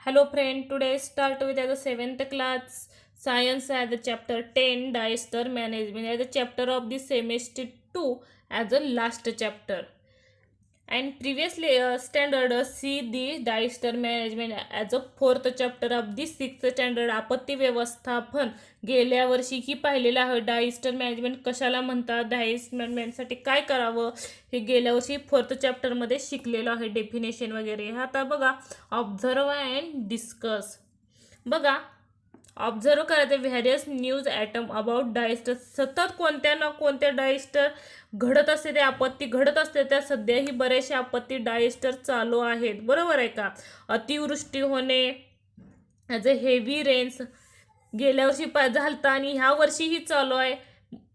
Hello friend, today start with the 7th class science as the chapter 10 disaster management as the chapter of the semester 2 as the last chapter. And previously standard see the disaster management as a fourth chapter of the sixth standard आपत्ती व्यवस्थापन. गेल्या वर्षी ही पाहिलेलं आहे disaster management कशाला म्हणतात, disaster मॅनेजमेंटसाठी काय करावं हे गेल्या वर्षी फोर्थ चॅप्टरमध्ये शिकलेलं आहे, डेफिनेशन वगैरे. आता बघा ऑब्झर्व अँड डिस्कस. बघा ऑब्झर्व करायचं various news item about disaster. सतत कोणत्या ना कोणत्या डायस्टर घडत असते, ते आपत्ती घडत असते. त्या सध्याही बरेचसे आपत्ती डायस्टर चालू आहेत, बरोबर आहे का. अतिवृष्टी होणे, ॲज अ हेवी रेन्स गेल्या वर्षी झालता आणि ह्या वर्षीही चालू आहे,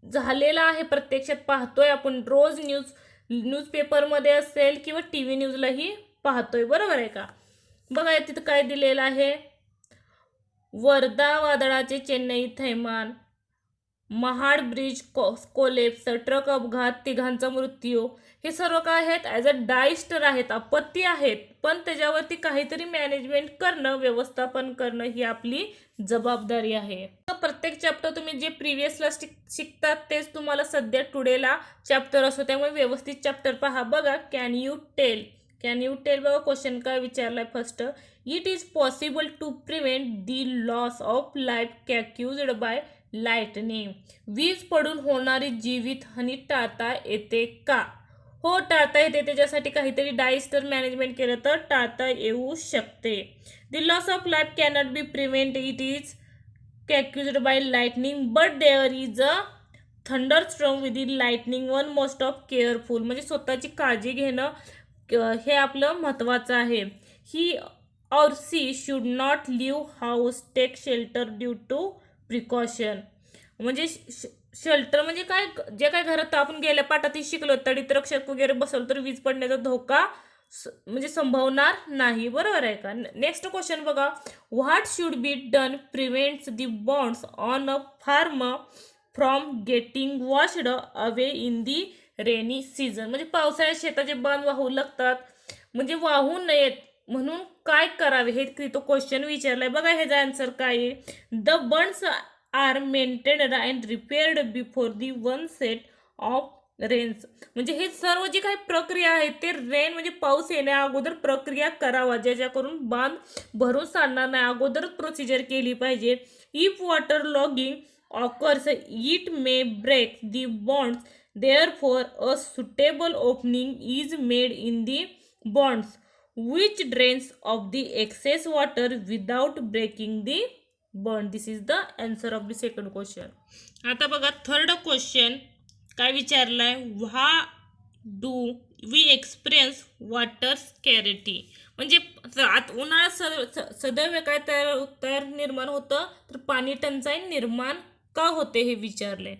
झालेला आहे. प्रत्यक्षात पाहतोय आपण रोज न्यूजपेपरमध्ये असेल किंवा टी व्ही न्यूजलाही पाहतोय, बरोबर आहे का. बघा तिथं काय दिलेलं आहे. वर्धा वादळाचे चेन्नई थैमान, महाड ब्रिज कोलेप्स, ट्रक अपघात, तिघांचा मृत्यू. हे सर्व काय आहेत, ॲज अ डायस्टर आहेत, आपत्ती आहेत. पण त्याच्यावरती काहीतरी मॅनेजमेंट करणं, व्यवस्थापन करणं ही आपली जबाबदारी आहे. प्रत्येक चॅप्टर तुम्ही जे प्रिव्हियसला शिकतात तेच तुम्हाला सध्या टुडेला चॅप्टर असतो, त्यामुळे व्यवस्थित चॅप्टर पहा. बघा कॅन यू टेल बघा क्वेश्चन काय विचारलाय. First, it is possible to prevent the loss of life caused by lightning. वीज पडून होणारी जीवितहानी टाळता येते का. हो, टाळता येते. त्याच्यासाठी काहीतरी डायस्टर मॅनेजमेंट केलं तर टाळता येऊ शकते. The loss of life cannot be prevent, it is caused by lightning but there is a thunderstorm with the lightning one most of careful. म्हणजे स्वतःची काळजी घेणं हे आपलं महत्त्वाचं आहे. He or she should not leave house, take shelter due to precaution. म्हणजे shelter म्हणजे काय, जे काय घरात आपण गेल्या पाठातही शिकलो, तडीत रक्षक वगैरे बसवलं तर वीज पडण्याचा धोका म्हणजे संभवणार नाही, बरोबर आहे का. नेक्स्ट क्वेश्चन बघा. What should be done prevents the bonds on a farm from getting washed away in the rainy season. म्हणजे पावसाळ्यात शेताचे बांध वाहू लागतात, म्हणजे वाहू नयेत म्हणून काय करावे हे तो क्वेश्चन विचारलाय. बघा ह्याचा आन्सर काय आहे. The bunds are maintained and repaired before the onset of rains. म्हणजे हे सर्व जी काही प्रक्रिया आहे ते रेन म्हणजे पाऊस येण्या अगोदर प्रक्रिया करावा, ज्याच्याकरून बांध भरून सांडणार नाही, अगोदरच प्रोसिजर केली पाहिजे. If water logging occurs it may break the bonds, therefore a suitable opening is made in the bonds which drains off the excess water without breaking the bond. This is the answer of the second question. आता बघा third question काय विचारलाय. व्हा do we experience water स्कॅरिटी. म्हणजे उन्हाळ्यात सदैव काय तयार निर्माण होतं तर पाणी टंचाई निर्माण का होते हे विचारले.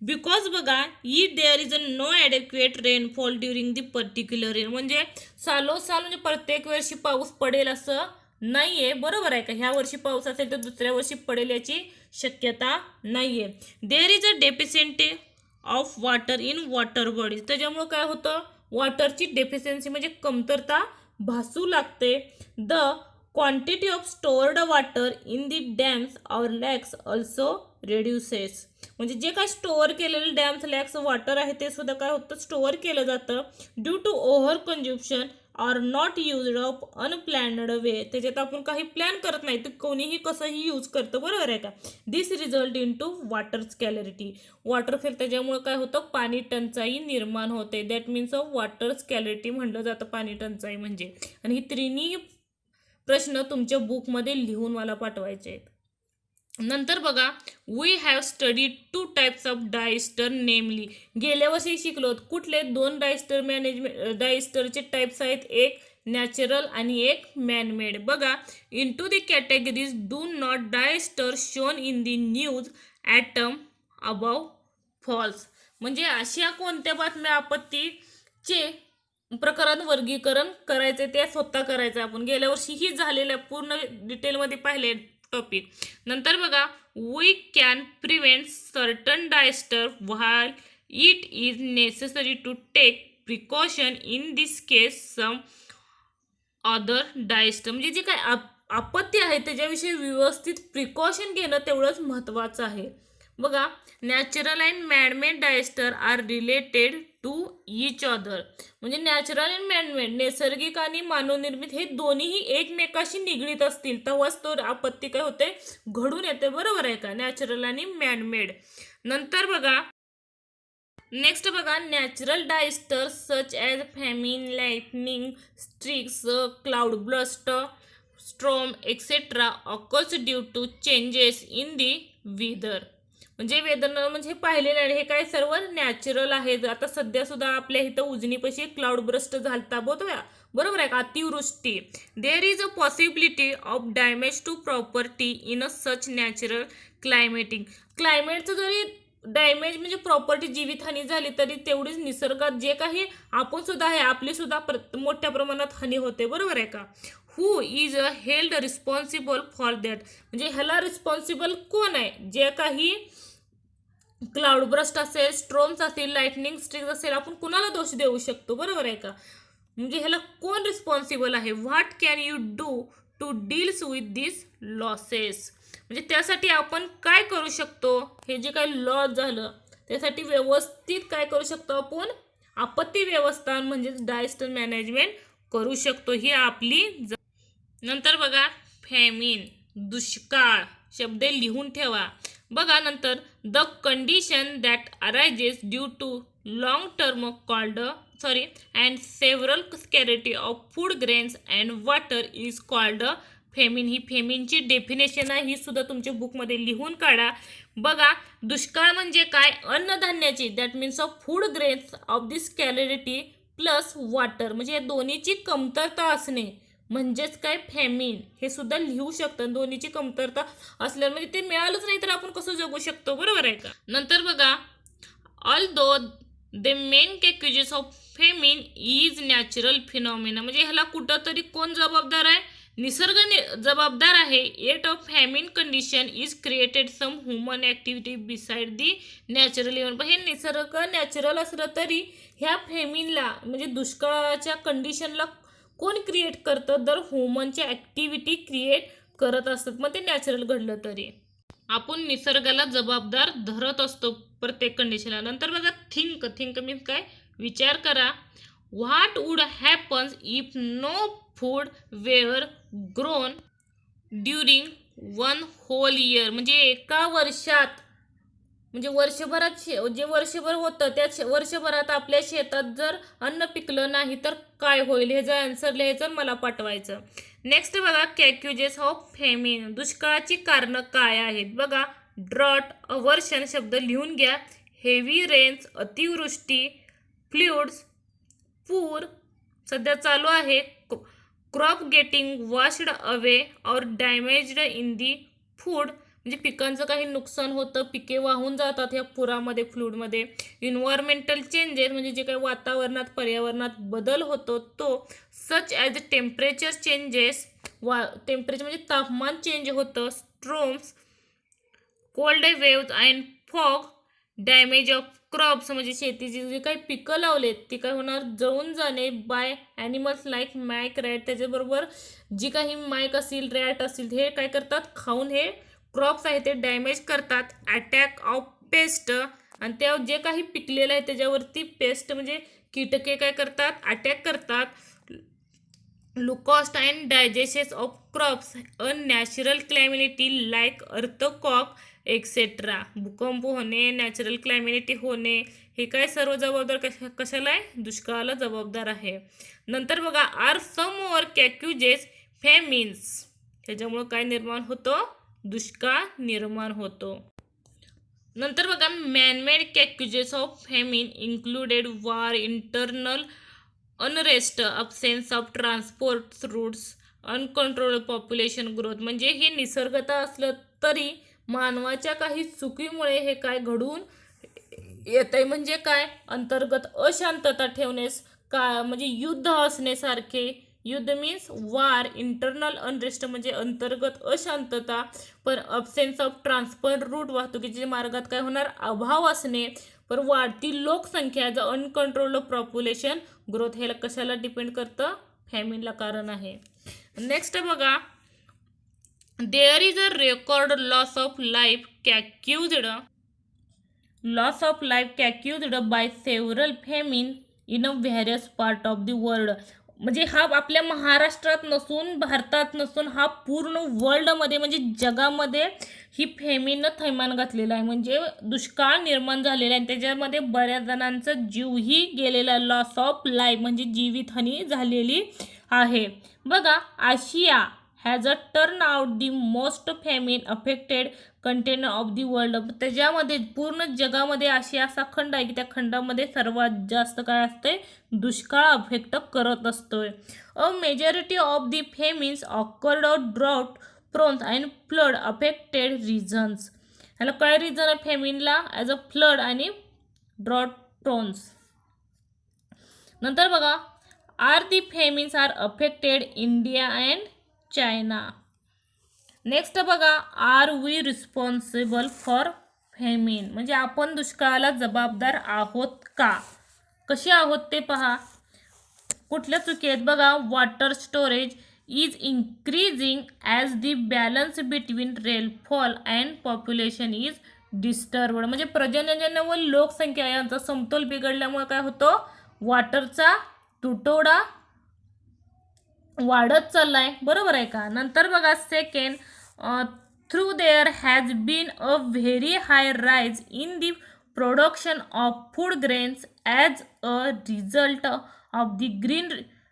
बिकॉज बघा it there is a no adequate rainfall during the particular year. म्हणजे सालोसाल म्हणजे प्रत्येक वर्षी पाऊस पडेल असं नाही आहे, बरोबर आहे का. ह्या वर्षी पाऊस असेल तर दुसऱ्या वर्षी पडेल याची शक्यता नाही आहे. There is a deficiency of water in water bodies. त्याच्यामुळं काय होतं, वॉटरची डेफिशियन्सी म्हणजे कमतरता भासू लागते. The quantity of stored water in the dams और लॅक्स ऑल्सो रेड्युसेस. म्हणजे जे काय स्टोअर केलेले डॅम्स लॅक्स वॉटर आहे ते सुद्धा काय होतं, स्टोअर केलं जातं. Due to over consumption or not use of unplanned way. त्याच्यात आपण काही प्लॅन करत नाही तर कोणीही कसंही यूज करतं, बरोबर आहे का. This result in to water scarcity. Water fail त्याच्यामुळे काय होतं, पाणी टंचाई निर्माण होते. That means of water scarcity म्हणलं जातं पाणी टंचाई म्हणजे. आणि ही तिन्ही प्रश्न तुमच्या बुकमध्ये लिहून मला पाठवायचे आहेत. नंतर बघा we have studied 2 types of disaster namely. गेल्या वर्षी शिकलो कुठले 2 डायस्टर डायस्टरचे टाईप्स आहेत, एक नॅचरल आणि एक मॅनमेड. बघा into the categories do not disaster shown in the news item above falls. म्हणजे अशा कोणत्या बातम्या आपत्तीचे प्रकारात वर्गीकरण करायचे ते स्वतः करायचं आपण. गेल्या वर्षी ही झालेल्या पूर्ण डिटेलमध्ये पाहिले टॉपिक. नंतर बघा we can prevent certain disaster while it is necessary to take precaution in this case some other disaster. म्हणजे जे काय आपत्ती आहे त्याच्याविषयी व्यवस्थित प्रिकॉशन घेणं तेवढंच महत्त्वाचं आहे. बघा, natural and manmade disaster are related to each other. म्हणजे नॅचरल अँड मॅनमेड, नैसर्गिक आणि मानवनिर्मित, हे दोन्हीही एकमेकाशी निगडीत असतील तेव्हाच तो आपत्ती काय होते, घडून येते. बरोबर आहे का? नॅचरल आणि मॅनमेड. नंतर बघा, नेक्स्ट बघा, natural disaster such as famine, lightning strikes, cloud burst, storm etcetera occurs due to changes in the weather. म्हणजे वेदर म्हणजे पाहिलेलं आहे, हे काय सर्व नॅचरल आहे. आता सध्या सुद्धा आपल्या इथं उजनीपाशी क्लाउड ब्रस्ट झालता, बरोबर आहे का? अतिवृष्टी. There is a possibility of damage to property in a such natural क्लायमेटचं जरी डॅमेज म्हणजे प्रॉपर्टी जीवितहानी झाली तरी तेवढीच निसर्गात जे काही आपण सुद्धा आहे, आपली सुद्धा मोठ्या प्रमाणात हानी होते. बरोबर आहे का? Who is held responsible for that. म्हणजे ह्याला रिस्पॉन्सिबल कोण आहे? जे काही क्लाउड ब्रस्ट असेल, स्ट्रोम्स असेल, लाइटनिंग स्ट्रिक्स असेल, आपण कुणाला दोष देऊ शकतो? बरोबर आहे का? म्हणजे ह्याला कोण रिस्पॉन्सिबल आहे? What can you do to deals with this losses. म्हणजे त्यासाठी आपण काय करू शकतो? हे जे काही लॉस झालं त्यासाठी व्यवस्थित काय करू शकतो आपण? आपत्ती व्यवस्थापन म्हणजे डायस्टर मॅनेजमेंट करू शकतो. ही आपली. नंतर बघा, फॅमिन, दुष्काळ शब्द लिहून ठेवा. बघा नंतर, the condition that arises due to long term cold and several scarcity of food, grains and water is called famine. ही फेमिनची डेफिनेशन आहे, ही सुद्धा तुमच्या बुकमध्ये लिहून काढा. बघा, दुष्काळ म्हणजे काय? अन्नधान्याची, that means of food grains of this scarcity plus water, म्हणजे या दोन्हीची कमतरता असणे म्हणजेच काय? फॅमिन. हे सुद्धा लिहू शकतात. दोन्हीची कमतरता असल्यावर म्हणजे ते मिळालंच नाही तर आपण कसं जगू शकतो? बरोबर आहे का? नंतर बघा, although the main causes of famine is natural phenomena. म्हणजे ह्याला कुठंतरी कोण जबाबदार आहे? निसर्ग जबाबदार आहे. Yet of famine condition is created some human activity beside the natural event. हे निसर्ग नॅचरल असलं तरी ह्या फेमिनला म्हणजे दुष्काळाच्या कंडिशनला कोण क्रिएट करतं? तर ह्युमनची ॲक्टिव्हिटी क्रिएट करत असतात. मग ते नॅचरल घडलं तरी आपण निसर्गाला जबाबदार धरत असतो प्रत्येक कंडिशनला. नंतर बघा, थिंक मीन्स काय? विचार करा. What would happens if no food were grown during one whole year. म्हणजे एका वर्षात, म्हणजे वर्षभरात जे वर्षभर होतं त्या वर्षभरात आपल्या शेतात जर अन्न पिकलं नाही तर काय होईल? ह्याचं आन्सर लिहायचं, मला पाठवायचं. नेक्स्ट बघा, कॅक्युजेस ऑफ फेमिन. दुष्काळाची कारणं काय आहेत? बघा, ड्रॉट, अवर्षण शब्द लिहून घ्या. हेवी रेन्स, अतिवृष्टी, फ्लूड्स, पूर सध्या चालू आहे, क्रॉप गेटिंग वॉश्ड अवे और डॅमेज्ड इन दी फूड. म्हणजे पिकांचं काही नुकसान होतं, पिके वाहून जातात ह्या पुरामध्ये, फ्लूडमध्ये. इन्व्हायरमेंटल चेंजेस म्हणजे जे काही वातावरणात, पर्यावरणात बदल होतो तो. Such as temperature changes, temperature म्हणजे तापमान चेंज होतं. Storms, cold waves and fog, damage of crops म्हणजे शेतीची जी काही पिकं लावलेत ती काय होणार? जळून जाणे by animals like mice, rat. त्याच्याबरोबर जी काही माईक असतील, रॅट असतील, हे काय करतात? खाऊन हे क्रॉप्स आहे ते डॅमेज करतात. अटॅक ऑफ पेस्ट, आणि त्या जे काही पिकलेलं आहे त्याच्यावरती पेस्ट म्हणजे कीटके काय करतात? अटॅक करतात. Locust and diseases of crops, unnatural calamity like earthquake etcetera. भूकंप होणे, नॅचरल क्लॅमिनिटी होणे, हे काय सर्व जबाबदार कशाला आहे? दुष्काळाला जबाबदार आहे. नंतर बघा, are some other causes famines. त्याच्यामुळं काय निर्माण होतं? दुष्काळ निर्माण होतो. नंतर बघा, manmade causes of famine included war, internal unrest, absence of transport routes, uncontrol population growth. म्हणजे हे निसर्गता असलं तरी मानवाच्या काही चुकीमुळे हे काय घडून येत आहे? म्हणजे काय? अंतर्गत अशांतता ठेवण्यास का म्हणजे युद्ध असण्यासारखे. युद्ध मीन्स वार, इंटरनल अनरेस्ट म्हणजे अंतर्गत अशांतता, पण अब्सेन्स ऑफ ट्रान्सपोर्ट रूट वाहतुकीच्या मार्गात काय होणार? अभाव असणे, पण वाढती लोकसंख्या, ज अनकंट्रोल्ड पॉप्युलेशन ग्रोथ. हे कशाला डिपेंड करतं? फॅमिनला कारण आहे. नेक्स्ट बघा, There is a record loss of life caused by several famine in a various part of the world. म्हणजे हा आपल्या महाराष्ट्रात नसून, भारतात नसून, हा पूर्ण वर्ल्डमध्ये म्हणजे जगामध्ये ही फेमीनं थैमान घातलेलं आहे. म्हणजे दुष्काळ निर्माण झालेला आहे. त्याच्यामध्ये बऱ्याच जणांचा जीवही गेलेला, लॉस ऑफ लाईफ म्हणजे जीवितहानी झालेली आहे. बघा, Asia has a turn out the most famine affected continent of the world. त्याच्यामध्ये पूर्ण जगामध्ये आशिया असा खंड आहे की त्या खंडामध्ये सर्वात जास्त काय असते, दुष्काळ अफेक्ट करत असतोय. A majority of the famines occurred drought prones and flood affected regions. ह्याला काय रिझन आहे फेमिनला? ॲज अ फ्लड आणि ड्रॉट प्रोन्स. नंतर बघा, are the famines are affected India and China. Next बघा, are we responsible for famine. म्हणजे आपण दुष्काळाला जबाबदार आहोत का? कशी आहोत ते पहा. कुठल्या चुकी आहेत बघा. Water storage is increasing as the balance between rainfall and population is disturbed. म्हणजे पर्जन्यजन्य व लोकसंख्या यांचा समतोल बिघडल्यामुळे काय होतं, वॉटरचा तुटवडा वाढत चाललाय. बरोबर आहे का? नंतर बघा, second, through there has been a very high rise in the production of food grains as a result of the green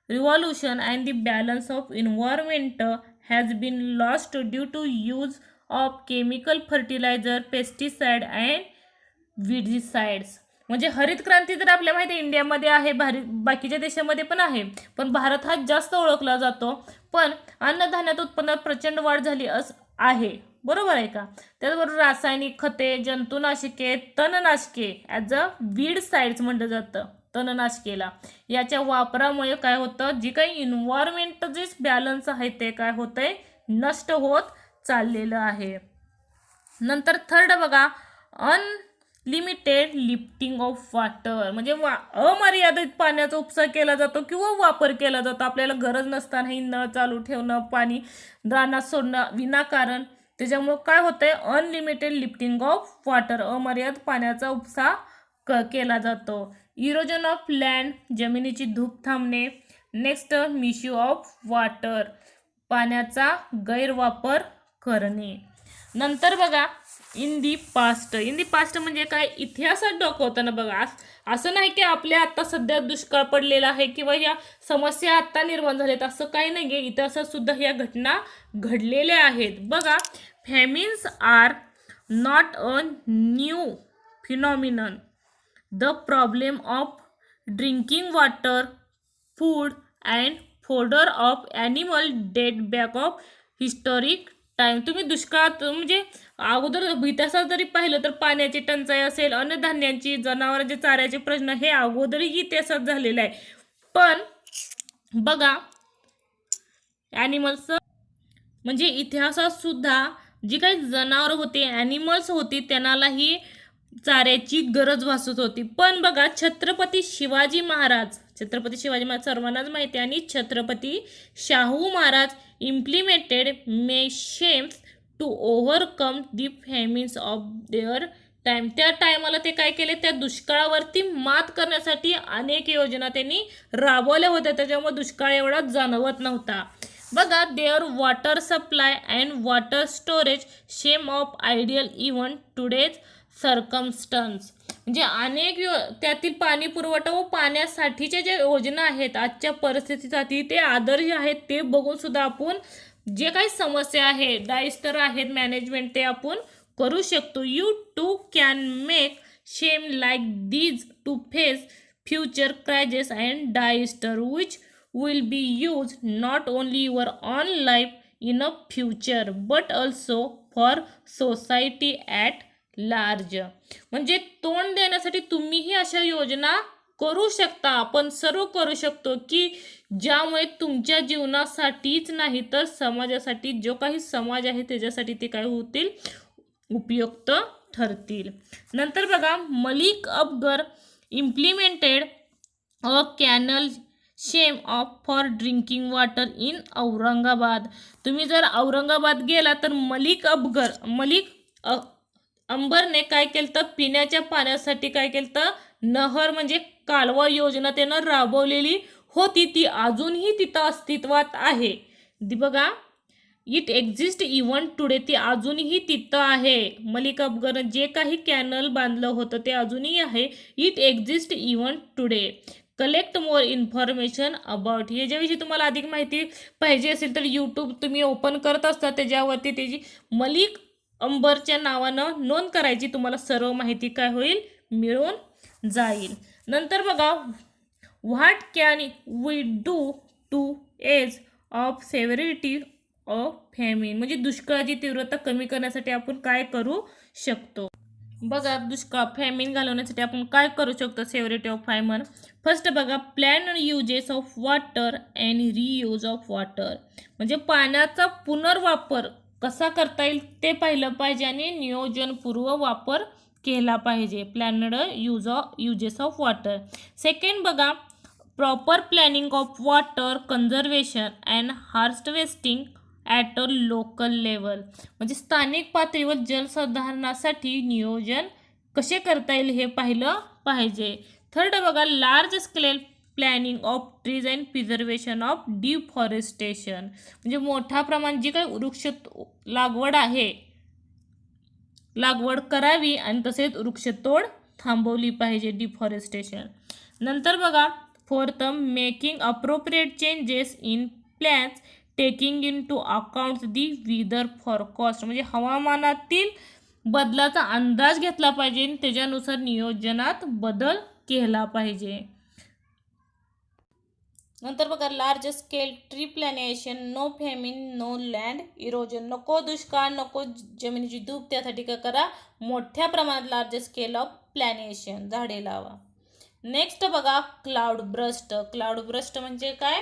revolution and the balance of environment has been lost due to use of chemical fertiliser, pesticide and weedicides. म्हणजे हरित क्रांती तर आपल्या माहिती इंडियामध्ये आहे, बाकीच्या देशामध्ये पण आहे, पण भारत हा जास्त ओळखला जातो. पण अन्नधान्यात उत्पन्नात प्रचंड वाढ झाली आहे. बरोबर आहे का? त्याचबरोबर रासायनिक खते, जंतुनाशके, तणनाशके ॲज अ वीड साइड्स म्हटलं जातं तणनाशकेला. याच्या वापरामुळे काय होतं, जी काही इन्व्हायरमेंट जे बॅलन्स आहे ते काय होतंय, नष्ट होत चाललेलं आहे. नंतर थर्ड बघा, अनलिमिटेड लिफ्टिंग ऑफ वॉटर. म्हणजे अमर्यादित पाण्याचा उपसा केला जातो किंवा वापर केला जातो. आपल्याला गरज नसतानाही नळ चालू ठेवणं, पाणी रानात सोडणं विनाकारण. त्याच्यामुळं काय होतंय, अनलिमिटेड लिफ्टिंग ऑफ वॉटर, अमर्याद पाण्याचा उपसा केला जातो. इरोजन ऑफ लँड, जमिनीची धूप थांबणे. नेक्स्ट, मिसयूज ऑफ वॉटर, पाण्याचा गैरवापर करणे. नंतर बघा, in the past. In the past म्हणजे काय, इतिहासात दाखवताना बघा, असं नाही की आपल्या आता सध्या दुष्काळ पडलेला आहे किंवा या समस्या आत्ता निर्माण झाल्यात, असं काही नाही आहे. इतिहासात सुद्धा या घटना घडलेल्या आहेत. बघा, famines are not a new phenomenon. The problem of drinking water, food and fodder of animal date back of historic time. तुम्ही दुष्काळात म्हणजे अगोदर इतिहासात जरी पाहिलं तर पाण्याची टंचाई असेल, अन्नधान्यांची, जनावरांचे चाऱ्याचे प्रश्न हे अगोदरही इतिहासात झालेलं आहे. पण बघा, ॲनिमल्स म्हणजे इतिहासात सुद्धा जी काही जनावर होते, ॲनिमल्स होती, त्यांनाही चाऱ्याची गरज भासत होती. पण बघा, छत्रपती शिवाजी महाराज सर्वांनाच माहिती आहे, आणि Chhatrapati Shahu Maharaj implemented measures to overcome the famines of their time. त्या टायमाला ते काय केले, त्या दुष्काळावरती मात करण्यासाठी अनेक योजना त्यांनी राबवल्या होत्या. त्याच्यामुळे दुष्काळ एवढा जाणवत नव्हता. बघा, there water supply and water storage shame of ideal even today's circumstances. म्हणजे अनेक त्यातील पाणी पुरवठा व पाण्यासाठीच्या ज्या योजना आहेत आजच्या परिस्थितीसाठी ते आदर्श आहेत. ते बघून सुद्धा आपण जे काही समस्या आहे, डायस्टर आहेत मॅनेजमेंट, ते आपण करू शकतो. यू टू कॅन मेक शेम like these two face future crisis and disaster which will be used not only your own life in a future but also for society at large. म्हणजे तोंड देण्यासाठी तुम्हीही अशा योजना करू शकता, आपण सर्व करू शकतो की ज्यामुळे तुमच्या जीवनासाठीच नाही तर समाजासाठी, जो काही समाज आहे त्याच्यासाठी ते काय होतील, उपयुक्त ठरतील. नंतर बघा, मलिक अफगर इम्प्लिमेंटेड अ कॅनल शेम of for drinking water in Aurangabad. तुम्ही जर औरंगाबाद गेला तर मलिक अंबरने काय केलं तर पिण्याच्या पाण्यासाठी काय केलं तर नहर म्हणजे कालवा योजना त्यानं राबवलेली होती. ती अजूनही तिथं अस्तित्वात आहे. बघा, इट एक्झिस्ट इवन टुडे. ती अजूनही तिथं आहे. मलिक अफगरनं जे काही कॅनल बांधलं होतं ते अजूनही आहे. It exist even today. Collect more information about. याच्याविषयी तुम्हाला अधिक माहिती पाहिजे असेल तर यूट्यूब तुम्ही ओपन करत असता, त्याच्यावरती त्याची मलिक अंबरच्या नावानं नोंद करायची. तुम्हाला सर्व माहिती काय होईल, मिळून जाईल. नंतर बघा, what can we do to ease of severity of famine. म्हणजे दुष्काळाची तीव्रता कमी करण्यासाठी आपण काय करू शकतो. बघा, दुष्काळ फॅमिन घालवण्यासाठी आपण काय करू शकतो. सेव्हरिटी ऑफ फॅमिन. फर्स्ट बघा, plan uses of water and reuse of water. म्हणजे पाण्याचा पुनर्वापर कसा करता येईल ते पाहिलं पाहिजे आणि नियोजनपूर्व वापर केला पाहिजे. Planned uses of water. Second बघा, proper planning of water conservation and harvesting at a local level. म्हणजे स्थानिक पातळीवर जलसंधारणासाठी नियोजन कसे करता येईल हे पाहिलं पाहिजे. थर्ड बघा, large scale planning of trees and preservation of deforestation. म्हणजे मोठ्या प्रमाणात जी काही वृक्ष लागवड करावी आणि तसेच वृक्षतोड थांबवली पाहिजे, डिफॉरेस्टेशन. नंतर बघा, fourth, making appropriate changes in plans taking into account the weather forecast. म्हणजे हवामानातील बदलाचा अंदाज घेतला पाहिजे आणि त्याच्यानुसार नियोजनात बदल केला पाहिजे. नंतर बघा, large scale tree plantation, no famine, no land erosion. नको दुष्काळ, नको जमिनीची धूप. त्यासाठी काय करा, मोठ्या प्रमाणात लार्ज स्केल ऑफ प्लॅनेशन, झाडे लावा. नेक्स्ट बघा, क्लाउड ब्रस्ट. क्लाउड ब्रस्ट म्हणजे काय,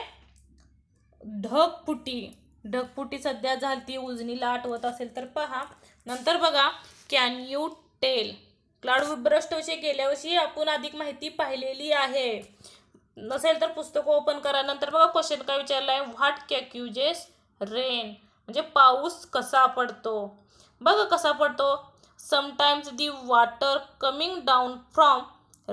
ढगफुटी सध्या झाली, उजनीला आठवत असेल तर पहा. नंतर बघा, can you tell. Cloud burst विषयी गेल्या वर्षी आपण अधिक माहिती पाहिलेली आहे. नसेल तर पुस्तक ओपन करा. नंतर बघा, क्वेश्चन काय विचारलाय, व्हॉट कॅक्युजेस रेन. म्हणजे पाऊस कसा पडतो. बघा कसा पडतो. Sometimes the water coming down from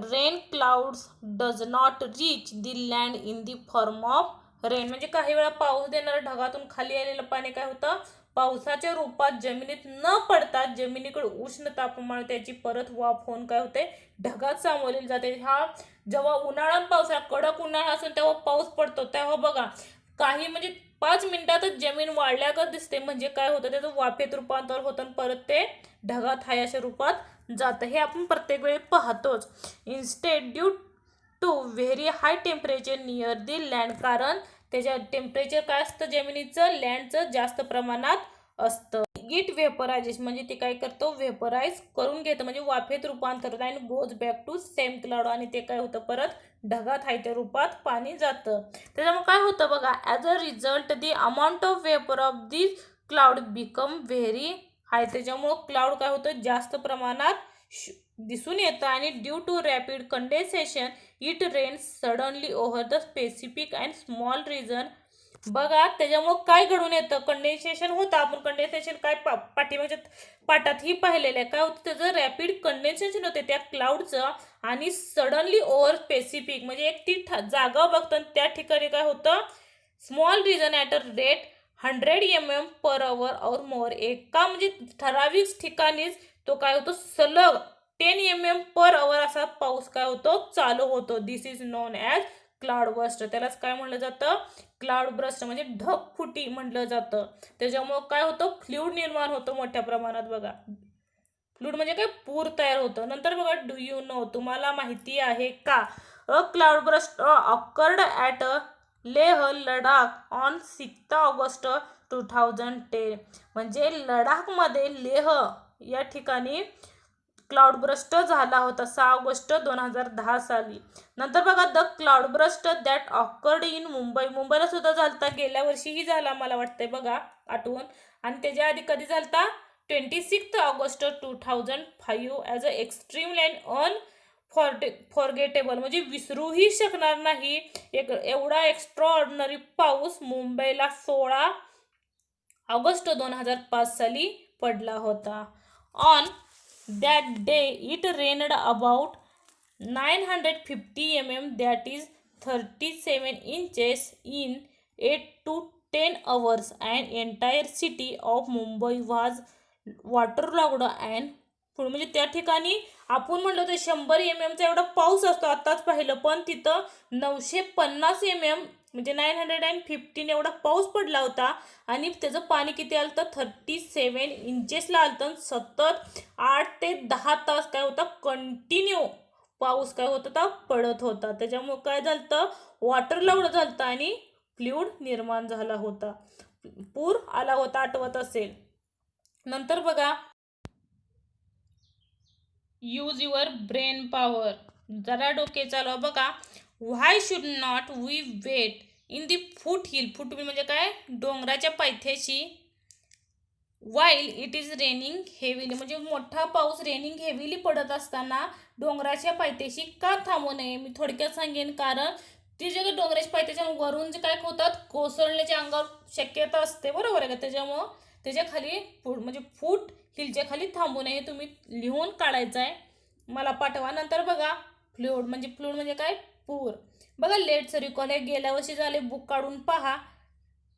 rain clouds does not reach the land in the form of rain. म्हणजे काही वेळा पाऊस देणाऱ्या ढगातून खाली आलेलं पाणी काय होतं, पावसाच्या रूपात जमिनीत न पडता जमिनीकडे उष्ण तापमान त्याची परत वाफ होऊन काय होते, ढगात सामावलेली जाते. हा जेव्हा उन्हाळा पावसाळा कडक उन्हाळा असेल तेव्हा पाऊस पडतो, तेव्हा बघा काही म्हणजे 5 मिनिटातच जमीन वाळल्यागत दिसते. म्हणजे काय होतं, त्याचं वाफेत रूपांतर होतं आणि परत ते ढगात हाय अशा रूपात जातं. हे आपण प्रत्येक वेळी पाहतोच. Instead due to very high temperature near the land. कारण त्याच्या टेम्परेचर काय असतं जमिनीचं, लँडचं जास्त प्रमाणात असतं. इट व्हेपरायझेशन म्हणजे ते काय करतो, व्हेपराइज करून घेतं, म्हणजे वाफेत रूपांतर होतं आणि goes back to same cloud. आणि ते काय होतं, परत ढगात आहे त्या रूपात पाणी जातं. त्याच्यामुळे काय होतं बघा, as a result the amount of vapour of the cloud become very high. त्याच्यामुळं क्लाउड काय होतं, जास्त प्रमाणात दिसून येतं. आणि due to rapid condensation it rains suddenly over the specific and small region. बघा त्याच्यामुळं काय घडून येतं, कंडेन्सेशन होतं. आपण कंडेन्सेशन काय पाठीमागच्या पाठातही पाहिलेलं आहे. काय होतं, त्याचं रॅपिड कंडेन्सेशन होते त्या क्लाउडचं आणि सडनली ओव्हर स्पेसिफिक म्हणजे एक ती जागा बघतं त्या ठिकाणी काय होतं, small region at a rate 100 mm/h और मोर. एका म्हणजे ठराविक ठिकाणीच तो काय होतो, सलग 10 mm/h असा पाऊस काय होतो, चालू होतो. This is known as cloud burst. त्यालाच काय म्हटलं जातं, क्लाउड बर्स्ट म्हणजे ढगफुटी म्हटलं जातं. त्याच्यामुळं काय होतं, फ्लूइड निर्माण होतं मोठ्या प्रमाणात. बघा फ्लूइड म्हणजे काय, पूर तयार होतं. नंतर बघा, डू यू नो, तुम्हाला माहिती आहे का, a cloud burst awkward at Leh Ladakh on 6 August 2010. म्हणजे लडाखमध्ये लेह या ठिकाणी क्लाउड ब्रस्ट झाला होता 6 ऑगस्ट 2010 साली. नंतर बघा, the cloud burst that occurred in मुंबईला सुद्धा झालता, गेल्या वर्षीही झाला मला वाटतंय बघा आठवून. आणि त्याच्या आधी कधी झालता, 26 August 2005 as a extreme and forgettable म्हणजे विसरूही शकणार नाही एक एवढा एक्स्ट्रा ऑर्डिनरी पाऊस मुंबईला 16 ऑगस्ट 2005 साली पडला होता. On that day it rained about 950 mm, that is 37 inches in 8 to 10 hours, and entire city of Mumbai was waterlogged and म्हणजे त्या ठिकाणी आपण म्हणलं तर 100 mm चा एवढा पाऊस असतो आताच पाहिलं, पण तिथं 950 mm म्हणजे 915 एवढा पाऊस पडला होता आणि त्याचं पाणी किती आलं तर 37 इंचेसला आलं तर सतत 8 ते 10 तास काय होता कंटिन्यू पाऊस काय होत होता पडत होता. त्याच्यामुळे काय झालं वॉटर लॉग झालं आणि फ्लूड निर्माण झाला होता, पूर आला होता, आठवत असेल. नंतर बघा यूज युअर ब्रेन पॉवर, जरा डोके चालवा. बघा why should not we wait in the foot hill म्हणजे काय डोंगराच्या पायथ्याशी while it is raining heavily म्हणजे मोठा पाऊस रेनिंग हेवीली पडत असताना डोंगराच्या पायथ्याशी का थांबू नये. मी थोडक्यात सांगेन कारण ती जे डोंगराच्या पायथ्याच्या वरून जे काय होतात कोसळण्याच्या अंगावर शक्यता असते, बरोबर आहे का. त्याच्यामुळं त्याच्या खाली म्हणजे फूट हिलच्या खाली थांबू नये, तुम्ही लिहून काढायचं आहे, मला पाठवा. नंतर बघा फ्लूड म्हणजे काय पूर. बघा लेट्स रिकॉल हे गेल्या वर्षी झाले, बुक काढून पहा.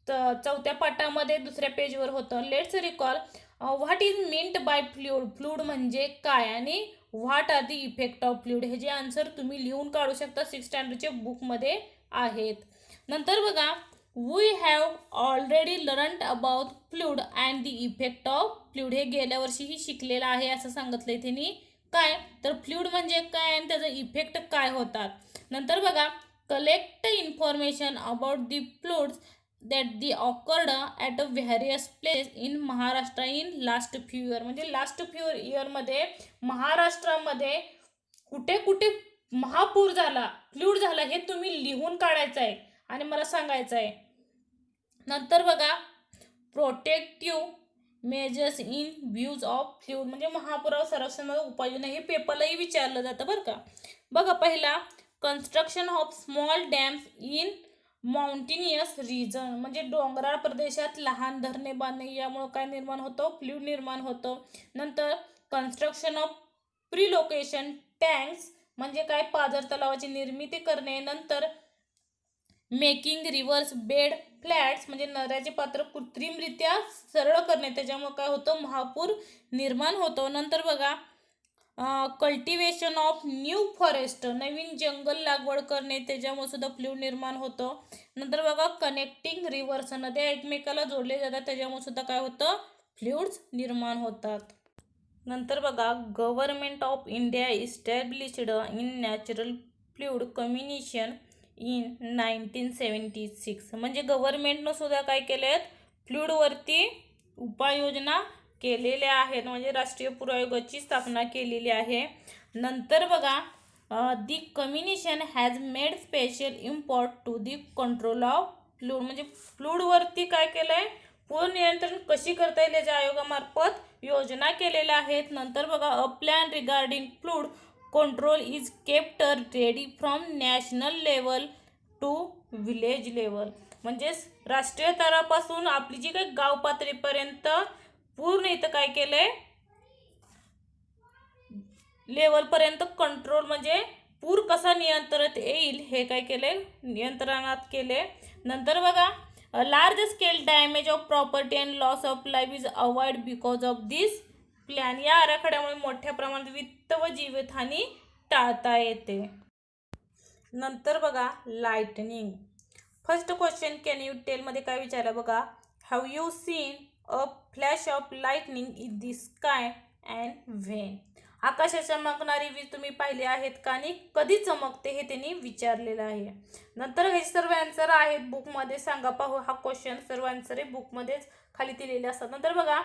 तर चौथ्या पाठामध्ये दुसऱ्या पेजवर होतं. Let's recall what is meant by flood म्हणजे काय आणि what are the effect of flood, हे जे आन्सर तुम्ही लिहून काढू शकता 6th स्टँडर्डच्या बुकमध्ये आहेत. नंतर बघा we have already learned about flood and the effect of flood, हे गेल्या वर्षीही शिकलेलं आहे असं सांगितलंय त्यांनी. काय तर फ्लूड म्हणजे काय आणि त्याचा इफेक्ट काय होतात. नंतर बघा collect information about the fluids that they occurred at a various places in Maharashtra in last few year, म्हणजे लास्ट फ्यू इयरमध्ये महाराष्ट्रामध्ये कुठे कुठे महापूर झाला फ्लूड झाला हे तुम्ही लिहून काढायचं आहे आणि मला सांगायचं आहे. नंतर बघा protective measures in views of flood म्हणजे महापुरावर संरक्षणाचा उपाययोजना, हे पेपरलाही विचारलं जातं बरं का. बघा पहिला construction of small dams in mountainous region म्हणजे डोंगराळ प्रदेशात लहान धरणे बांधणे, यामुळे काय निर्माण होतं फ्लूड निर्माण होतं. नंतर कन्स्ट्रक्शन ऑफ प्रिलोकेशन टँक्स म्हणजे काय पाझर तलावाची निर्मिती करणे. नंतर मेकिंग रिव्हर्स बेड फ्लॅट्स म्हणजे नद्याचे पात्र कृत्रिमरित्या सरळ करणे, त्याच्यामुळे काय होतं महापूर निर्माण होतो. नंतर बघा कल्टिवेशन ऑफ न्यू फॉरेस्ट नवीन जंगल लागवड करणे, त्याच्यामुळे सुद्धा फ्लूड निर्माण होतो. नंतर बघा कनेक्टिंग रिव्हर्स नद्या एकमेकाला जोडले जातात, त्याच्यामुळे सुद्धा काय होतं फ्लूड्स निर्माण होतात. नंतर बघा government of India established in natural fluid commission in 1976 म्हणजे गव्हर्नमेंटनं सुद्धा काय केले आहेत फ्लूडवरती उपाययोजना केलेल्या आहेत, म्हणजे राष्ट्रीय पूर आयोगाची स्थापना केलेली आहे. नंतर बघा the commission has made special import to the control of flood म्हणजे फ्लूडवरती काय केलं आहे पूर नियंत्रण कशी करता येईल याच्या आयोगामार्फत योजना केलेल्या आहेत. नंतर बघा a plan regarding flood control is kept ready from national level to village level म्हणजे राष्ट्रीय स्तरापासून आपली जी काही गाव पातळीपर्यंत पूर्ण इथं काय केलंय लेवलपर्यंत कंट्रोल म्हणजे पूर कसा नियंत्रणात येईल हे काय केलंय नियंत्रणात केले. नंतर बघा large scale damage of property and loss of life is avoid because of this plan, या आराखड्यामुळे मोठ्या प्रमाणात वित्त व जीवितहानी टाळता येते. नंतर बघा lightning. First question can you tell मध्ये काय विचारलं बघा have you seen a flash of lightning in the sky and when, आकाशात चमकणारी वीज तुम्ही पाहिली आहेत का आणि कधी चमकते हे त्यांनी विचारलेलं आहे. नंतर हे सर्व आन्सर आहेत बुकमध्ये, सांगा पाहू हा क्वेश्चन सर्व आन्सर आहे बुकमध्येच खाली दिलेले असतात. नंतर बघा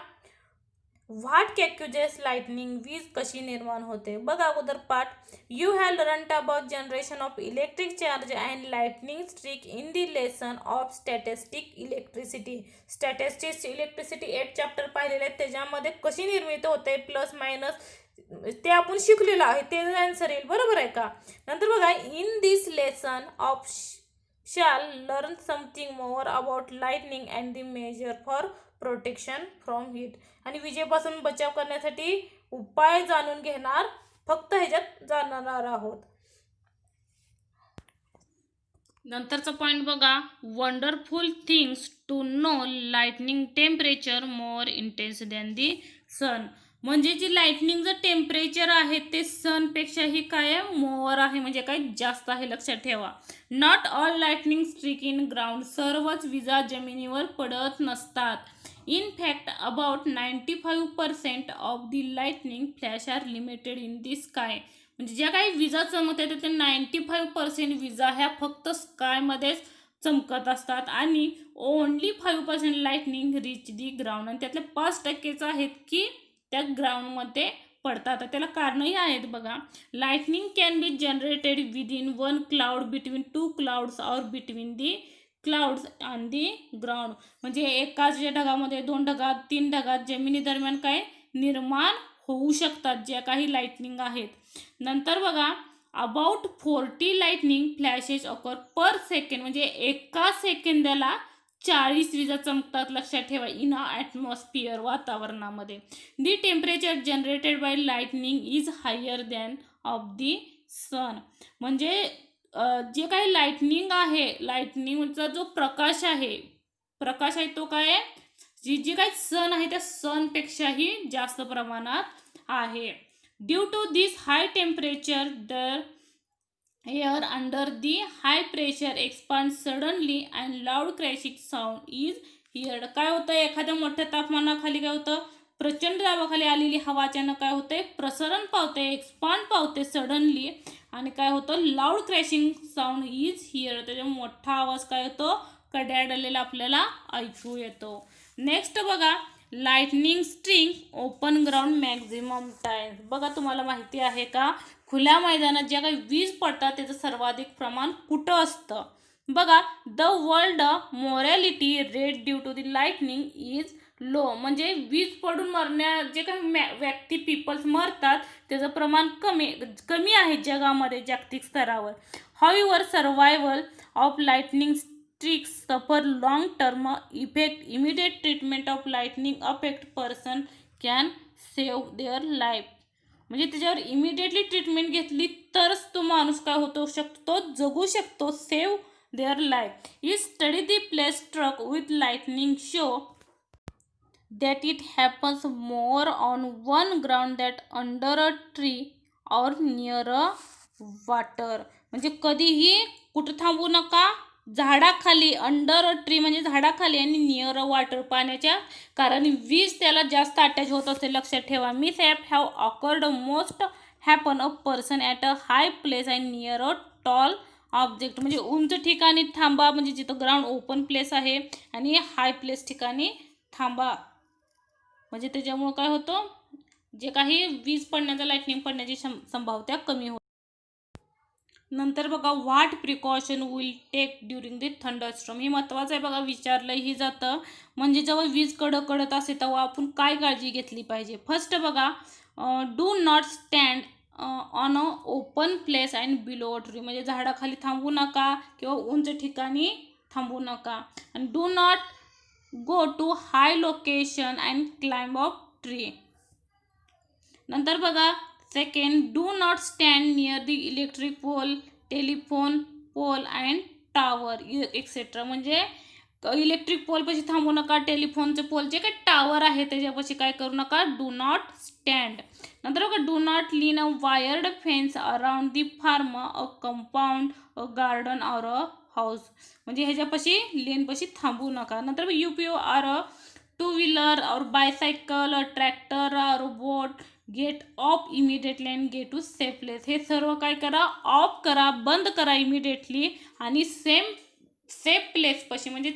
व्हॉट कॅक्युजेस लाइटनिंग, वीज कशी निर्माण होते. बघा अगोदर part. You have learned about generation of electric charge and lightning streak in the lesson of statistic electricity. Statistics electricity 8 chapter पाहिलेले आहेत, त्याच्यामध्ये कशी निर्मिती होते, प्लस मायनस ते आपण शिकलेलं आहे, ते आन्सर येईल. बरोबर आहे का. नंतर बघा, in this lesson of shall learn something more about lightning and the measure for protection from heat. आणि विजेपासून बचाव करण्यासाठी उपाय जाणून घेणार, फक्त ह्याच्यात जाणणार आहोत. नंतरचा पॉइंट बघा, wonderful things to know lightning temperature more intense than the sun. म्हणजे जी लाइटनिंगचं टेम्परेचर आहे ते सनपेक्षाही काय मोर आहे, म्हणजे काय जास्त आहे, लक्षात ठेवा. Not all lightning streak in ground. सर्वच विजा जमिनीवर पडत नसतात. In fact about 95% of the lightning flash are limited in the sky. म्हणजे ज्या काही विजा चमकतात ते 95% विजा ह्या फक्त स्कायमध्येच चमकत असतात आणि ओनली 5% लाइटनिंग रीच दी ग्राउंड. आणि त्यातले 5% आहेत की त्या ग्राउंडमध्ये पडतात. त्याला कारणही आहेत बघा. Lightning can be generated within 1 cloud, between 2 clouds or between the clouds on the ground. म्हणजे एकाच ढगामध्ये, 2 ढगात, 3 ढगात जमिनी दरम्यान काय निर्माण होऊ शकतात ज्या काही लाइटनिंग आहेत. नंतर बघा, about 40 lightning flashes occur per second. म्हणजे एका सेकंदाला 40 विजा चमकतात, लक्षात ठेवा. इन ॲटमॉस्फिअर, वातावरणामध्ये. The temperature generated by lightning is higher than of the sun. म्हणजे जे काही लाइटनिंग आहे, लाइटनिंगचा जो प्रकाश आहे तो काय आहे, जी काही सन आहे त्या सनपेक्षाही जास्त प्रमाणात आहे. Due to this high temperature the air under the high pressure expand suddenly and loud crashing sound is heard. काय होतं, एखाद्या मोठ्या तापमानाखाली काय होतं, प्रचंड दाबाखाली आलेली हवा अचानक काय होते, प्रसरण पावते, एक्सपांड पावते सडनली. आणि काय होतं, लाऊड क्रॅशिंग साऊंड इज हिअर्ड. त्याचा मोठा आवाज काय होतो, कड्याडलेला आपल्याला ऐकू येतो. नेक्स्ट बघा, lightning string open ground maximum time. बघा तुम्हाला माहिती आहे का, खुल्या मैदानात ज्या काही वीज पडतात त्याचं सर्वाधिक प्रमाण कुठं असतं. बघा, the world mortality rate due to the lightning is low. म्हणजे वीज पडून मरण्या जे काही व्यक्ती पीपल्स मरतात त्याचं प्रमाण कमी आहे जगामध्ये, जागतिक स्तरावर. हॉवेवर सर्वायवल ऑफ लाइटनिंग स्ट्रिक्स सफर long term effect. Immediate treatment of lightning affect person can save their life. म्हणजे त्याच्यावर इमिडिएटली ट्रीटमेंट घेतली तरच तो माणूस काय होतो शकतो, जगू शकतो, save their life. He study the place struck with lightning show that it happens more on one ground that under a tree or near a water. म्हणजे कधीही कुठं थांबू नका, झाडाखाली, अंडर अ ट्री म्हणजे झाडाखाली, आणि नियर अ वॉटर पाण्याच्या, कारण वीज त्याला जास्त अटॅच होत असते, लक्षात ठेवा. Miss have occurred most happen a person at a high place and near a tall object. म्हणजे उंच ठिकाणी थांबा, म्हणजे जिथं ग्राउंड ओपन प्लेस आहे, आणि हाय प्लेस ठिकाणी थांबा. म्हणजे त्याच्यामुळे काय होतं, जे काही वीज पडण्याचा, लाइटनिंग पडण्याची संभाव्यता कमी होते. नंतर बघा, what precaution will take during the thunderstorm. हे महत्त्वाचं आहे बघा, विचारलंही जातं. म्हणजे जेव्हा वीज कडत असते तेव्हा आपण काय काळजी घेतली पाहिजे. फर्स्ट बघा, do not stand on a open place and below a tree. म्हणजे झाडाखाली थांबू नका किंवा उंच ठिकाणी थांबू नका. आणि do not go to high location and climb up tree. नंतर बघा, second, do not stand near the electric pole, telephone pole and tower etcetera. म्हणजे इलेक्ट्रिक पोलपाशी थांबू नका, टेलिफोनचे पोल जे काही टावर आहे त्याच्यापाशी काय करू नका, डू नॉट स्टँड. नंतर बघा, do not lean a wired fence around the farm, a compound, a garden or a house. म्हणजे ह्याच्यापाशी लेनपाशी थांबू नका. नंतर UPO are a two wheeler or bicycle, tractor or boat, get off immediately and get to safe place. हे सर्व काय करा, ऑफ करा, बंद करा इमिडिएटली, आणि सेफ प्लेसपाशी म्हणजे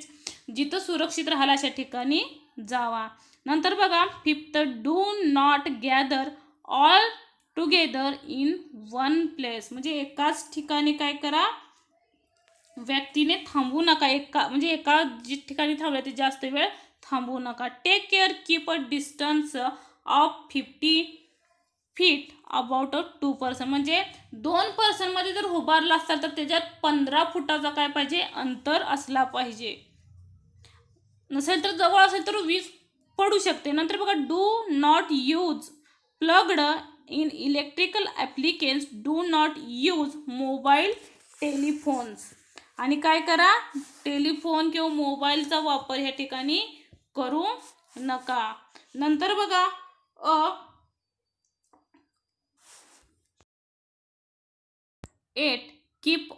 जिथं सुरक्षित राहाल अशा ठिकाणी जावा. नंतर बघा fifth, do not gather all together in one place, म्हणजे एकाच ठिकाणी काय करा, व्यक्तीने थांबू नका, म्हणजे एका ठिकाणी थांबले ते जास्त वेळ थांबू नका. Take care, keep a distance of 50 feet about a 2 person, म्हणजे 2 पर्सनमध्ये जर उभारला असाल तर त्याच्यात 15 फुटाचा काय पाहिजे, अंतर असला पाहिजे. नसेल तर जवळ असेल तर 20 पडू शकते. नंतर बघा do not use plugged in electrical appliances, do not use mobile telephones, आणि काय करा, टेलिफोन किंवा मोबाईलचा वापर ह्या ठिकाणी करू नका. नंतर बघा 8, keep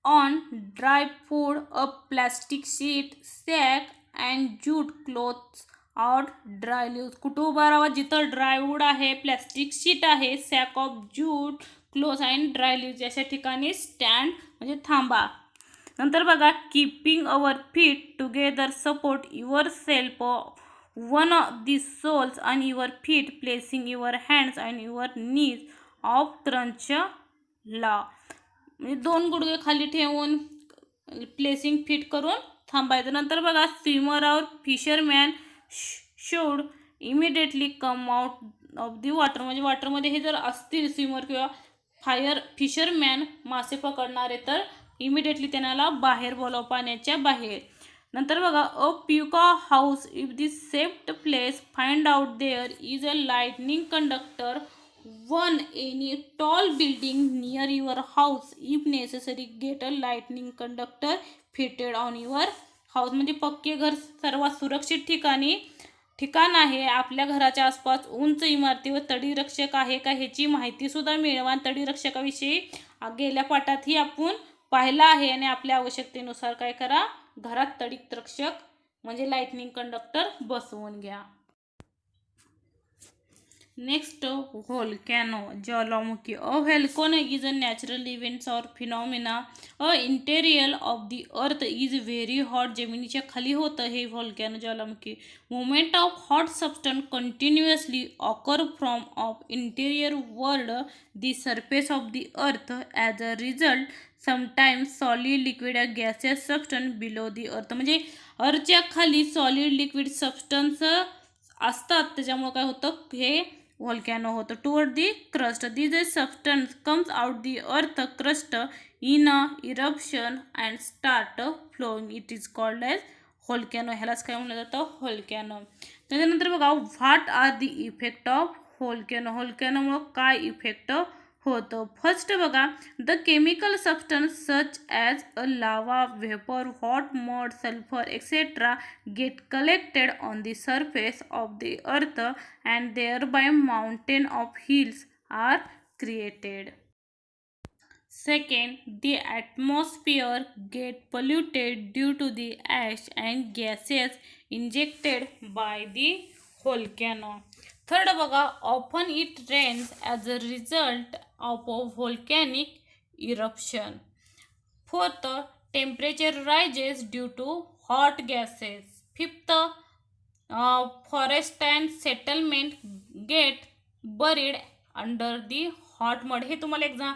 on dry food, a plastic sheet, sack and jute clothes out dry leaves, कुठं उभा राहावा, जिथं ड्रायवूड आहे, प्लॅस्टिक शीट आहे, sack of jute cloth and dry leaves अशा ठिकाणी स्टँड म्हणजे थांबा. नंतर बघा keeping our feet together, support your self one of the soles on your feet, placing your hands and your knees of crunch ला, म्हणजे 2 गुडघे खाली ठेवून प्लेसिंग फिट करून थांबायचं. नंतर बघा स्विमर और fisherman should immediately come out of the water, म्हणजे वॉटरमध्ये हे जर असतील स्विमर किंवा फिशरमॅन मासे पकडणारे तर इमिडिएटली त्यांना बाहेर बोलाव, पाण्याच्या बाहेर. नंतर बघा a pucca house if the safest place, find out there is a lightning conductor, one any tall building near your house, if necessary get a lightning conductor fitted on your house, म्हणजे पक्के घर सर्वात सुरक्षित ठिकाण आहे, आपल्या घराच्या आसपास उंच इमारती व तडीरक्षक आहे का ह्याची माहिती सुद्धा मिळवा. तडीरक्षकाविषयी गेल्या पाठातही आपण पाहिलं आहे, आणि आपल्या आवश्यकतेनुसार काय करा, घरात तडीरक्षक म्हणजे लाइटनिंग कंडक्टर बसवून घ्या. Next volcano, Jwalamukhi. A volcano is a natural event or phenomena. A interior of the earth is very hot. जमिनीच्या खाली होतं हे volcano, Jwalamukhi. Movement of hot substance continuously occur from of interior world the surface of the earth. As a result, sometimes solid, liquid or gaseous substance below the earth, म्हणजे अर्थच्या खाली solid, liquid substance असतात, त्याच्यामुळे काय होतं, हे volcano होतं. Toward the crust, this substance comes out the earth crust in a eruption and start flowing, it is called as volcano, ह्यालाच काय म्हणलं जातं, volcano. त्याच्यानंतर बघा what are the effect of volcano, volcanoमुळं काय इफेक्ट होतं. फर्स्ट बघा the chemical substance such as a lava, vapour, hot mud, sulphur etcetera get collected on the surface of the earth and there by mountain of hills R created. Second, the atmosphere get polluted due to the ash and gases injected by the volcano. Third बघा often it rains as a result of a volcanic eruption. Fourth, temperature rises due to hot gases. Fifth, forest and settlement get buried under the hot mud. हे तुम्हाला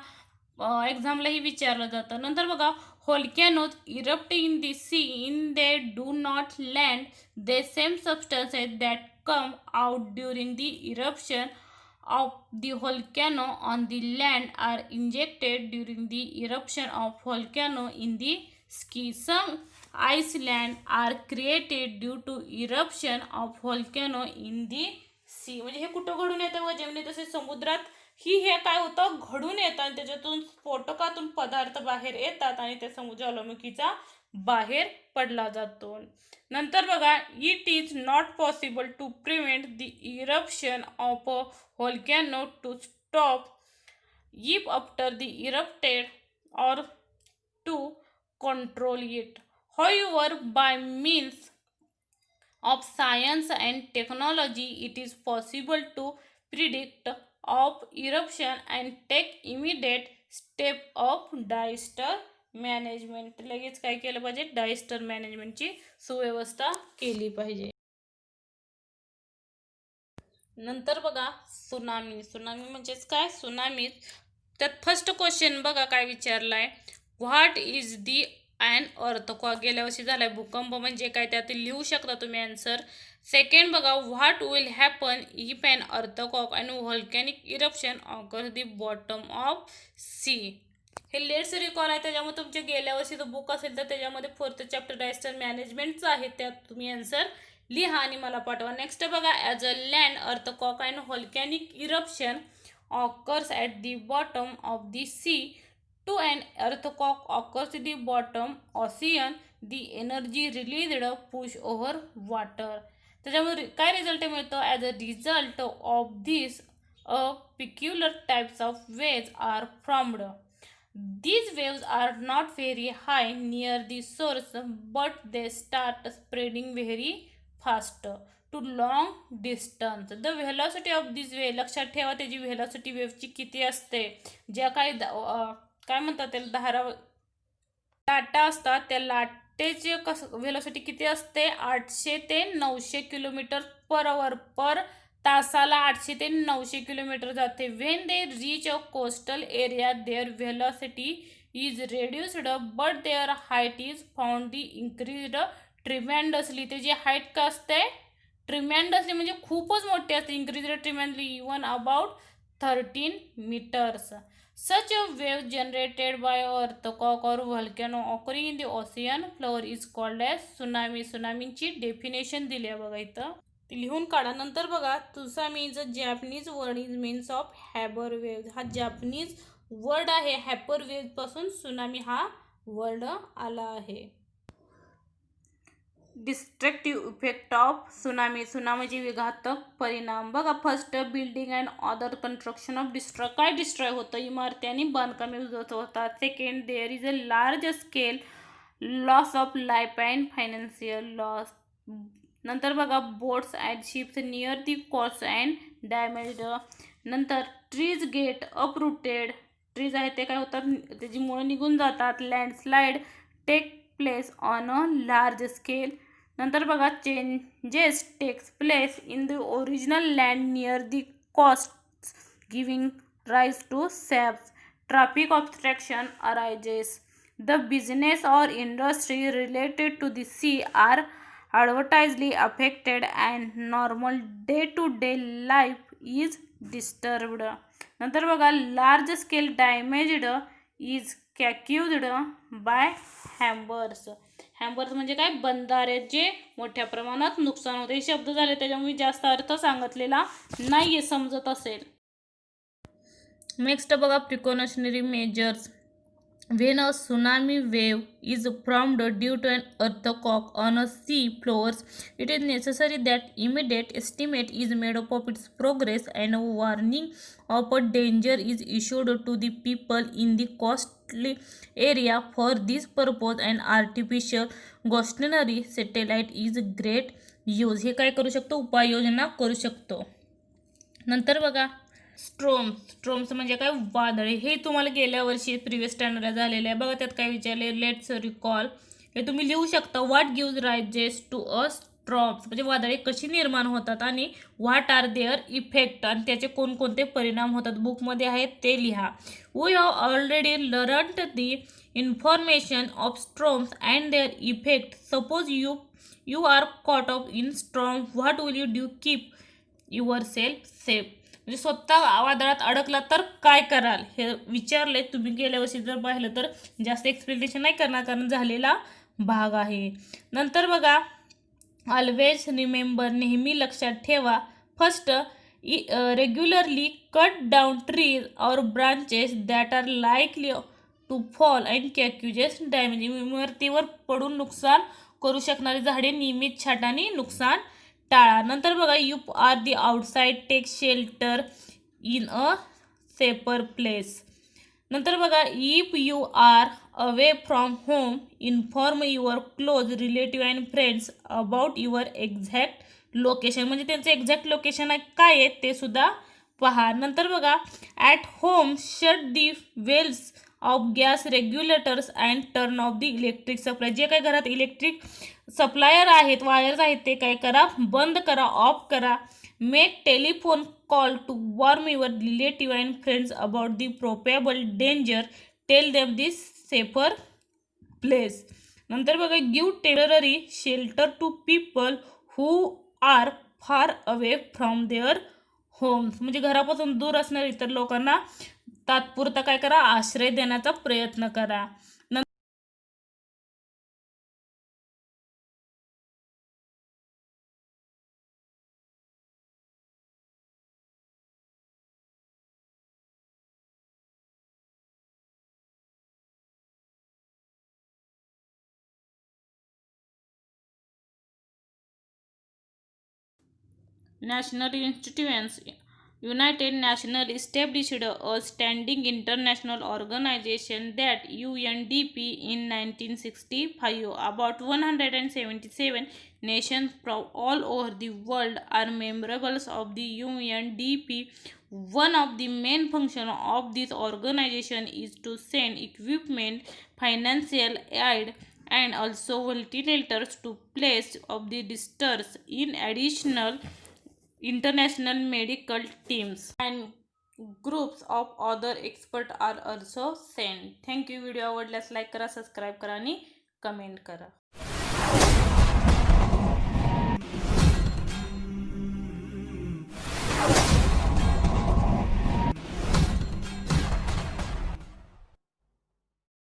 एक्झामलाही विचारलं जातं. नंतर बघा volcanoes erupt in the sea in they do not land, they same substances that come out during the eruption of the volcano on the land are injected during the eruption of volcano in the sea. Some iceland are created due to eruption of volcano in the sea. म्हणजे हे कुठं घडून येतं व जमिनीत तसेच समुद्रात हे काय होतं, घडून येतं, आणि त्याच्यातून स्फोटकातून पदार्थ बाहेर येतात आणि त्या ज्वालामुखीचा बाहेर पडला जातो. नंतर बघा it is not possible to prevent the eruption of a volcano to stop if after the erupted or to control it. However, by means of science and technology, it is possible to predict of eruption and take immediate step of disaster management. लगेच काय केलं पाहिजे, disaster managementची सुव्यवस्था केली पाहिजे. नंतर बघा tsunami. Tsunami म्हणजेच काय? सुनामी. त्यात फर्स्ट क्वेश्चन बघा काय विचारलाय, what is the an earthquake. गेल्या वर्षी झालाय भूकंप म्हणजे काय, त्यात लिहू शकता तुम्ही आन्सर. सेकंड बघा, what will happen if an earthquake and volcanic eruption occur the bottom of sea. हे लेट्स रिकॉल आहे, त्याच्यामुळे तुमचे गेल्या वर्षीचं बुक असेल तर त्याच्यामध्ये 4th चॅप्टर डिझास्टर मॅनेजमेंटचं आहे, त्यात तुम्ही आन्सर लिहा आणि मला पाठवा. नेक्स्ट बघा, as a land earthquake and volcanic eruption occurs at the bottom of the sea. To an earthquake occurs the bottom ocean, the energy released push over water. त्याच्यामुळे काय रिझल्ट मिळतो? As a result of this a peculiar types of waves are formed. These waves are not very high near the source, but they start spreading very fast too long distance. The velocity of this wave, लक्षात ठेवा त्याची velocity वेव्हची किती असते. ज्या काही काय म्हणतात त्याला लाटा असतात, त्या लाटेचे व्हेलॉसिटी किती असते? 800 ते 900 किलोमीटर पर आवर. पर तासाला 800 ते 900 किलोमीटर जाते. When they reach a coastal area their velocity is reduced but their height is found the increased tremendously. त्याची हाईट का असते? ट्रिमेंडसली म्हणजे खूपच मोठी असते. Increased tremendously even about 13 metres. Such a wave generated by earthquake or volcano occurring in the ocean floor is called as tsunami. सुनामीची definition दिली आहे बघा इथं, ती लिहून काढा. नंतर बघा, tsunami is a Japanese word is means of harbour wave. हा जॅपनीज वर्ड आहे. हॅपर वेव्ह पासून सुनामी हा वर्ड आला आहे. Destructive effect of tsunami. सुनामीचे विघातक परिणाम बघा. First, building and other construction of destroy. काय डिस्ट्रॉय होतं? इमारती आणि बांधकामे उद्ध्वस्त होतात. Second, there is a large scale loss of life and financial loss. नंतर बघा, boats and ships near the coast and damaged. नंतर ट्रीज गेट अपरूटेड. ट्रीज आहेत ते काय होतात? त्याची मुळं निघून जातात. Landslide take place on a large scale. नंतर बघा, changes takes place in the original land near the coast giving rise to swamps. Traffic obstruction arises. The business or industry related to the sea are advertisely affected and normal day-to-day life is disturbed. नंतर बघा, large scale damaged is caused by हॅम्बर्स. हॅम्बर्स म्हणजे काय? बंधाऱ्याचे मोठ्या प्रमाणात नुकसान होते. हे शब्द झाले त्याच्यामुळे जास्त अर्थ सांगितलेला नाही समजत असेल. नेक्स्ट बघा, precautionary measures. When a tsunami wave is formed due to an earthquake on a sea floors, it is necessary that immediate estimate is made of its progress and a warning of a danger is issued to the people in the coastal area. For this purpose, an artificial cautionary satellite is great use. हे काय करू शकतो? उपाययोजना करू शकतो. नंतर बघा, storms म्हणजे काय? वादळे. हे तुम्हाला गेल्या वर्षी प्रिव्हियस स्टँडर्डला झालेलं आहे बघा. त्यात काय विचारले? Let's recall. हे तुम्ही लिहू शकता. What gives rises to a storms म्हणजे वादळे कशी निर्माण होतात आणि व्हॉट आर देअर इफेक्ट आणि त्याचे कोणकोणते परिणाम होतात. बुकमध्ये आहेत ते लिहा. We have already learned the information of storms and their effect. Suppose you are caught of in storm, what will you do? Keep your self safe. म्हणजे स्वतः वादळात अडकला तर काय कराल हे विचारले. तुम्ही गेल्या वर्षी जर पाहिलं तर जास्त एक्सप्लेनेशन नाही करणार कारण झालेला भाग आहे. नंतर बघा, ऑलवेज रिमेंबर. नेहमी लक्षात ठेवा. First, regularly cut down trees or branches that are likely to fall and causes damage. इमारतीवर पडून नुकसान करू शकणारी झाडे नियमित छाटाने नुकसान टाळा. नंतर बघा, you are the outside take shelter in a safer place. नंतर बघा, if you are away from home inform your close relative and friends about your exact location. म्हणजे त्यांचं एक्झॅक्ट लोकेशन काय आहे ते सुद्धा पहा. नंतर बघा, at home shut the valves of gas regulators and turn off the electric supply. जे काही घरात इलेक्ट्रिक सप्लायर आहेत, वायर्स आहेत ते काय करा? बंद करा, ऑफ करा. Make telephone call to warn your relative and friends about the probable danger. Tell them this safer place. नंतर बघा, give temporary shelter to people who are far away from their homes. म्हणजे घरापासून दूर असणाऱ्या इतर लोकांना तात्पुरता काय करा, आश्रय देण्याचा प्रयत्न करा. National institutions. United Nations established a standing international organization, that UNDP, in 1965. About 177 nations from all over the world are members of the UNDP. One of the main functions of this organization is to send equipment, financial aid, and also ventilators to places of the distress. In additional, international medical teams and groups of other experts are also sent. Thank you. Video आवडल्यास like करा, subscribe करा आणि comment करा.